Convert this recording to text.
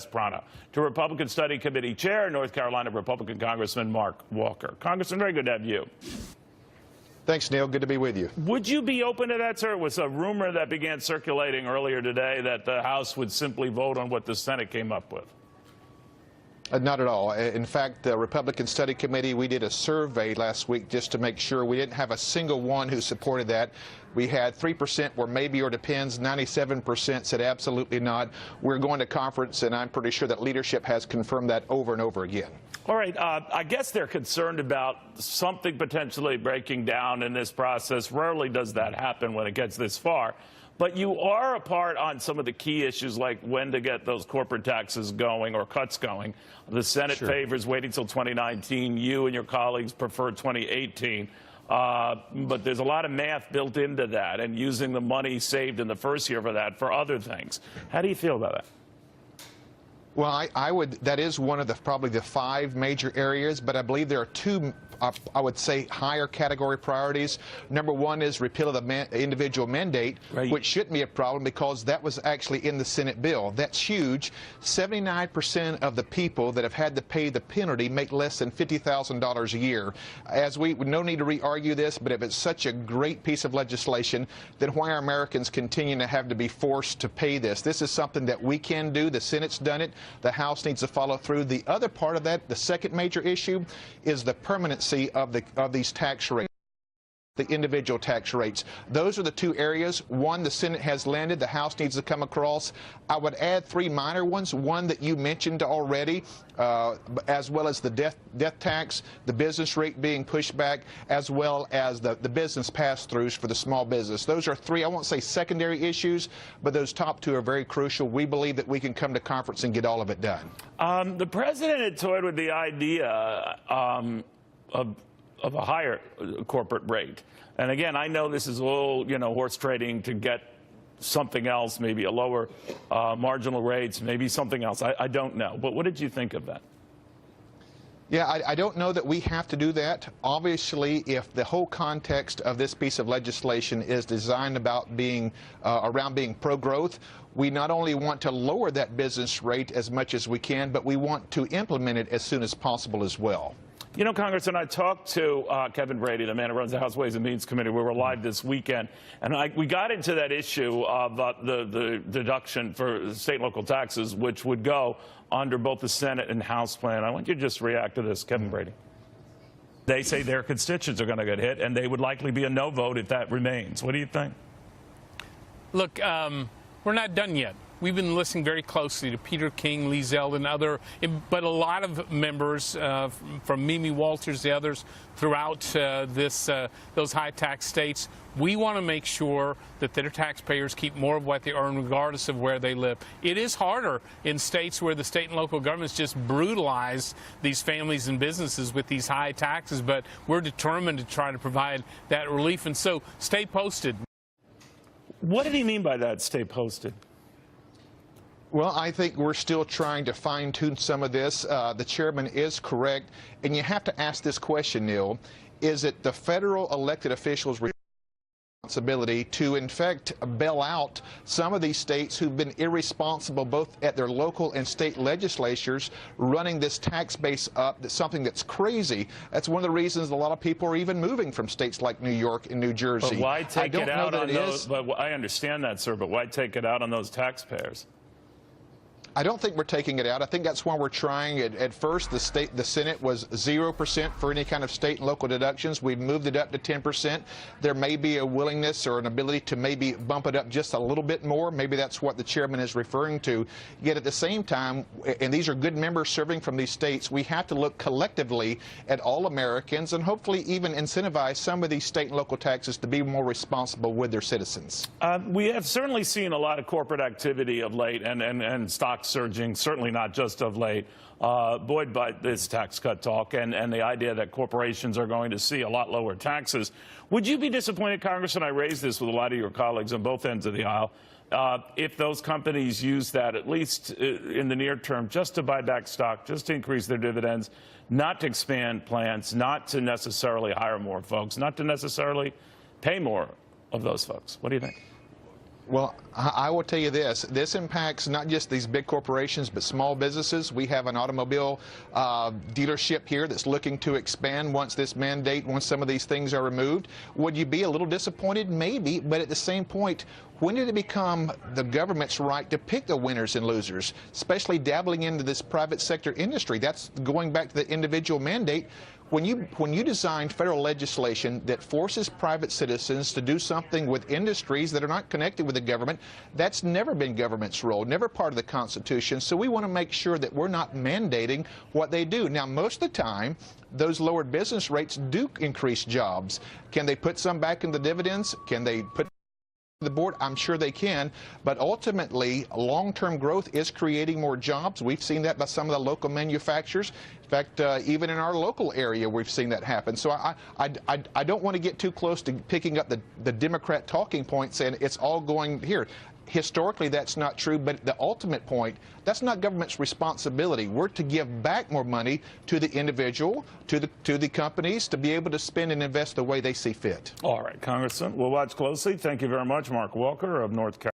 Prana to Republican Study Committee Chair, North Carolina Republican Congressman Mark Walker. Congressman, very good to have you. Thanks, Neil. Good to be with you. Would you be open to that, sir? It was a rumor that began circulating earlier today that the House would simply vote on what the Senate came up with. Not at all. In fact, the Republican Study Committee, we did a survey last week just to make sure we didn't have a single one who supported that. We had 3% were maybe or depends, 97% said absolutely not. We're going to conference, and I'm pretty sure that leadership has confirmed that over and over again. All right. I guess they're concerned about something potentially breaking down in this process. Rarely does that happen when it gets this far. But you are apart on some of the key issues like when to get those corporate taxes going or cuts going. The Senate favors waiting till 2019. You and your colleagues prefer 2018. But there's a lot of math built into that and using the money saved in the first year for that for other things. How do you feel about that? Well, I would, that is one of probably the 5 major areas, but I believe there are 2, I would say, higher category priorities. Number 1 is repeal of the individual mandate, which shouldn't be a problem because that was actually in the Senate bill. That's huge. 79% of the people that have had to pay the penalty make less than $50,000 a year. As we no need to re-argue this, but if it's such a great piece of legislation, then why are Americans continuing to have to be forced to pay this? This is something that we can do. The Senate's done it. The House needs to follow through. The other part of that, the second major issue, is the permanency of these tax rates, the individual tax rates. Those are the 2 areas. One, the Senate has landed. The House needs to come across. I would add 3 minor ones. One that you mentioned already, as well as the death tax, the business rate being pushed back, as well as the business pass-throughs for the small business. Those are 3, I won't say secondary issues, but those top 2 are very crucial. We believe that we can come to conference and get all of it done. The president had toyed with the idea of a higher corporate rate. And again, I know this is all, horse trading to get something else, maybe a lower marginal rates, maybe something else. I don't know. But what did you think of that? Yeah, I don't know that we have to do that. Obviously, if the whole context of this piece of legislation is designed about being around being pro-growth, we not only want to lower that business rate as much as we can, but we want to implement it as soon as possible as well. You know, Congressman, I talked to Kevin Brady, the man who runs the House Ways and Means Committee. We were live this weekend, and we got into that issue of the deduction for state and local taxes, which would go under both the Senate and House plan. I want you to just react to this, Kevin Brady. They say their constituents are going to get hit, and they would likely be a no vote if that remains. What do you think? Look, we're not done yet. We've been listening very closely to Peter King, Lee Zeldin, but a lot of members from Mimi Walters, the others throughout those high tax states. We want to make sure that their taxpayers keep more of what they earn regardless of where they live. It is harder in states where the state and local governments just brutalize these families and businesses with these high taxes, but we're determined to try to provide that relief. And so stay posted. What did he mean by that, stay posted? Well, I think we're still trying to fine-tune some of this. The chairman is correct. And you have to ask this question, Neil. Is it the federal elected officials' responsibility to, in fact, bail out some of these states who've been irresponsible both at their local and state legislatures running this tax base up? That's something that's crazy. That's one of the reasons a lot of people are even moving from states like New York and New Jersey. But why take it out on those? But I understand that, sir, but why take it out on those taxpayers? I don't think we're taking it out. I think that's why we're trying. At first, the Senate was 0% for any kind of state and local deductions. We've moved it up to 10%. There may be a willingness or an ability to maybe bump it up just a little bit more. Maybe that's what the chairman is referring to. Yet at the same time, and these are good members serving from these states, we have to look collectively at all Americans and hopefully even incentivize some of these state and local taxes to be more responsible with their citizens. We have certainly seen a lot of corporate activity of late and stocks surging, certainly not just of late, buoyed by this tax cut talk and the idea that corporations are going to see a lot lower taxes. Would you be disappointed, Congressman, I raised this with a lot of your colleagues on both ends of the aisle, if those companies use that, at least in the near term, just to buy back stock, just to increase their dividends, not to expand plants, not to necessarily hire more folks, not to necessarily pay more of those folks? What do you think? Well, I will tell you this. This impacts not just these big corporations, but small businesses. We have an automobile dealership here that's looking to expand once this mandate, once some of these things are removed. Would you be a little disappointed? Maybe, but at the same point, when did it become the government's right to pick the winners and losers, especially dabbling into this private sector industry? That's going back to the individual mandate. When you design federal legislation that forces private citizens to do something with industries that are not connected with the government, that's never been government's role, never part of the Constitution. So we want to make sure that we're not mandating what they do. Now, most of the time, those lowered business rates do increase jobs. Can they put some back in the dividends? Can they put the board? I'm sure they can, but ultimately long-term growth is creating more jobs. We've seen that by some of the local manufacturers. In fact, even in our local area, we've seen that happen. So I don't want to get too close to picking up the Democrat talking point saying it's all going here. Historically, that's not true, but the ultimate point, that's not government's responsibility. We're to give back more money to the individual, to the companies, to be able to spend and invest the way they see fit. All right, Congressman, we'll watch closely. Thank you very much, Mark Walker of North Carolina.